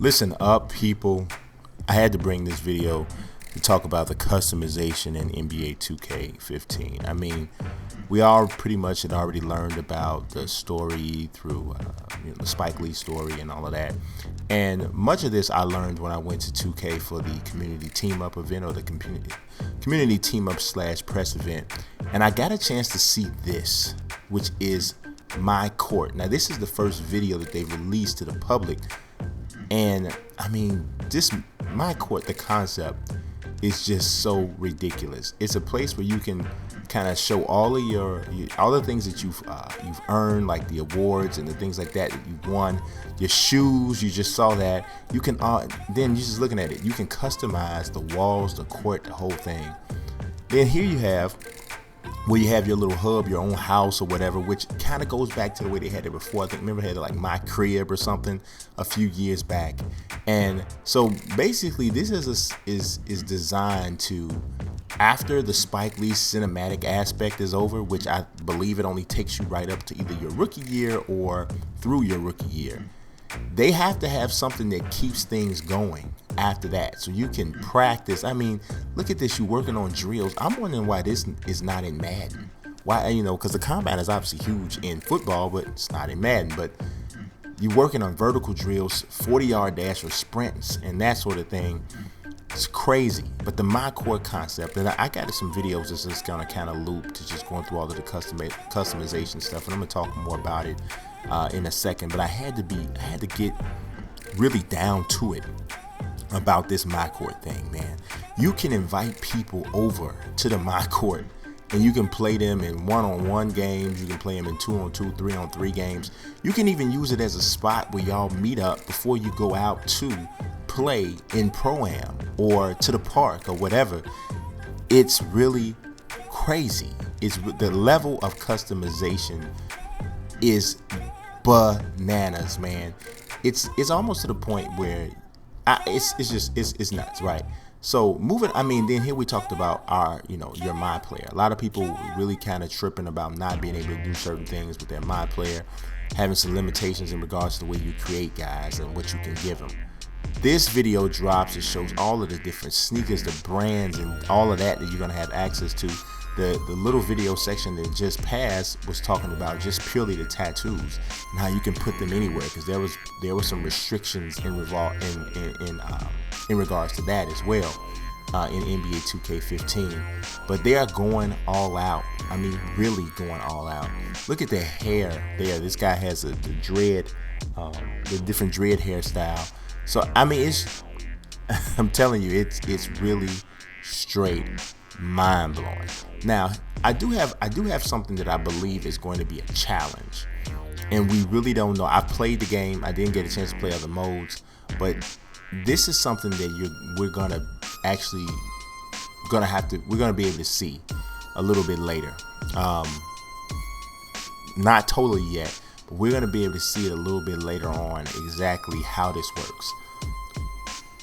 Listen up, people. I had to bring this video to talk about the customization in NBA 2K15. I mean, we all pretty much had already learned about the story through the Spike Lee story and all of that. And much of this I learned when I went to 2K for the community team up event, or the community team up / press event. And I got a chance to see this, which is MyCOURT. Now, this is the first video that they released to the public. And I mean, this MyCOURT, the concept is just so ridiculous. It's a place where you can kind of show all of all the things that you've earned, like the awards and the things like that you won. Your shoes, you just saw that. You can then you're just looking at it. You can customize the walls, the court, the whole thing. Then here you have where you have your little hub, your own house or whatever, which kind of goes back to the way they had it before. I think, remember, they had it like My Crib or something a few years back. And so basically this is designed to, after the Spike Lee cinematic aspect is over, which I believe it only takes you right up to either your rookie year or through your rookie year, they have to have something that keeps things going after that, so you can practice. I mean, look at this, you're working on drills. I'm wondering why this is not in Madden. Why, because the combine is obviously huge in football, but it's not in Madden. But you're working on vertical drills, 40-yard dash or sprints and that sort of thing. It's crazy. But the MyCOURT concept, and I got some videos that's just gonna kind of loop to just going through all of the customization stuff, and I'm gonna talk more about it in a second. But I had to get really down to it about this MyCOURT thing, man. You can invite people over to the MyCOURT, and you can play them in one-on-one games. You can play them in 2-on-2, 3-on-3 games. You can even use it as a spot where y'all meet up before you go out to play in Pro-Am or to the park or whatever. It's really crazy. It's the level of customization is bananas, man. It's almost to the point where it's nuts, right? So then here we talked about your MyPLAYER. A lot of people really kind of tripping about not being able to do certain things with their MyPLAYER, having some limitations in regards to the way you create guys and what you can give them. This video drops, it shows all of the different sneakers, the brands, and all of that you're gonna have access to. The little video section that just passed was talking about just purely the tattoos and how you can put them anywhere, because there were some restrictions in regards to that as well in NBA 2K15. But they are going all out. I mean, really going all out. Look at the hair there. This guy has the dread, the different dread hairstyle. So I mean, I'm telling you, it's really straight mind blowing. Now, I do have something that I believe is going to be a challenge, and we really don't know. I've played the game. I didn't get a chance to play other modes, but this is something that we're gonna be able to see a little bit later. Not totally yet, but we're gonna be able to see it a little bit later on exactly how this works.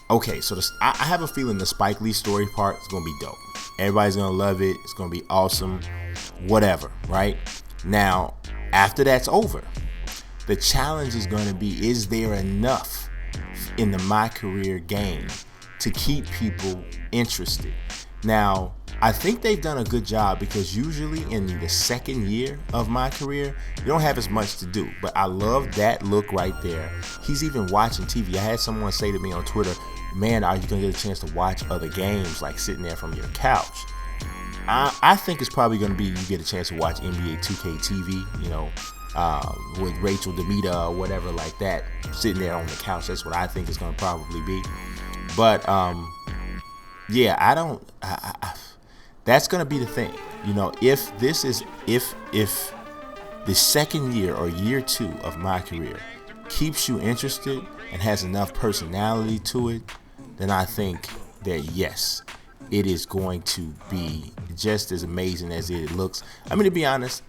Okay, so I have a feeling the Spike Lee story part is gonna be dope. Everybody's gonna love it. It's gonna be awesome, whatever, right? Now, after that's over, the challenge is gonna be, is there enough in the My Career game to keep people interested? Now, I think they've done a good job, because usually in the second year of My Career, you don't have as much to do. But I love that look right there. He's even watching TV. I had someone say to me on Twitter, man, are you gonna get a chance to watch other games like sitting there from your couch? I think it's probably gonna be, you get a chance to watch NBA 2K TV, with Rachel Demita or whatever like that, sitting there on the couch. That's what I think it's gonna probably be. But yeah, that's gonna be the thing. If the second year or year 2 of My Career keeps you interested and has enough personality to it, then I think that yes, it is going to be just as amazing as it looks. I mean, to be honest,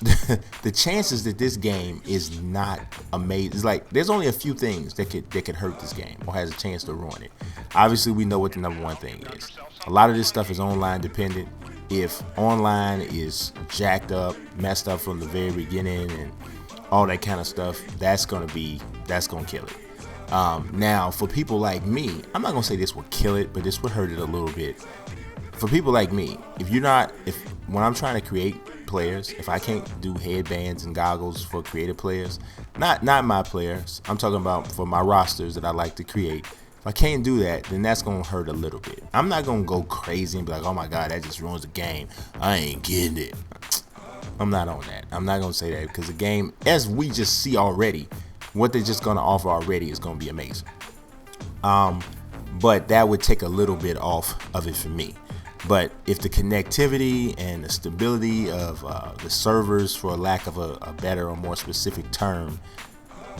the chances that this game is not amazing, it's like there's only a few things that could hurt this game or has a chance to ruin it. Obviously, we know what the number one thing is. A lot of this stuff is online dependent. If online is jacked up, messed up from the very beginning, and all that kind of stuff, that's gonna kill it. Now, for people like me, I'm not gonna say this would kill it, but this would hurt it a little bit. For people like me, if when I'm trying to create players, if I can't do headbands and goggles for creative players, not my players, I'm talking about for my rosters that I like to create. If I can't do that, then that's gonna hurt a little bit. I'm not gonna go crazy and be like, oh my god, that just ruins the game. I ain't getting it. I'm not on that. I'm not gonna say that, because the game, as we just see already, what they're just gonna offer already is gonna be amazing. But that would take a little bit off of it for me. But if the connectivity and the stability of the servers, for lack of a better or more specific term,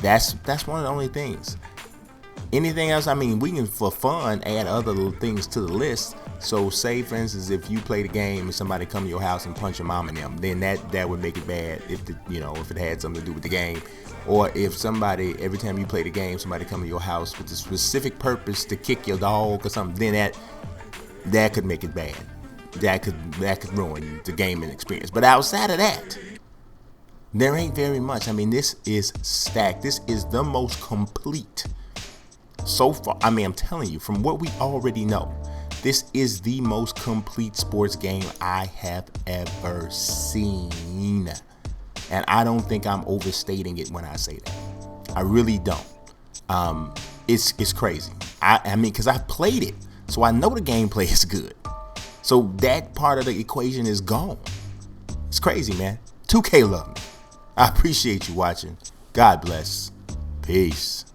that's one of the only things. Anything else, I mean, we can, for fun, add other little things to the list. So say, for instance, if you play the game and somebody come to your house and punch your mom and them, then that would make it bad if if it had something to do with the game. Or if somebody, every time you play the game, somebody come to your house with a specific purpose to kick your dog or something, then that could make it bad. That could ruin the gaming experience. But outside of that, there ain't very much. I mean, this is stacked. This is the most complete so far. I mean, I'm telling you, from what we already know, this is the most complete sports game I have ever seen. And I don't think I'm overstating it when I say that. I really don't. It's crazy. I mean, because I played it, so I know the gameplay is good. So that part of the equation is gone. It's crazy, man. 2K love me. I appreciate you watching. God bless. Peace.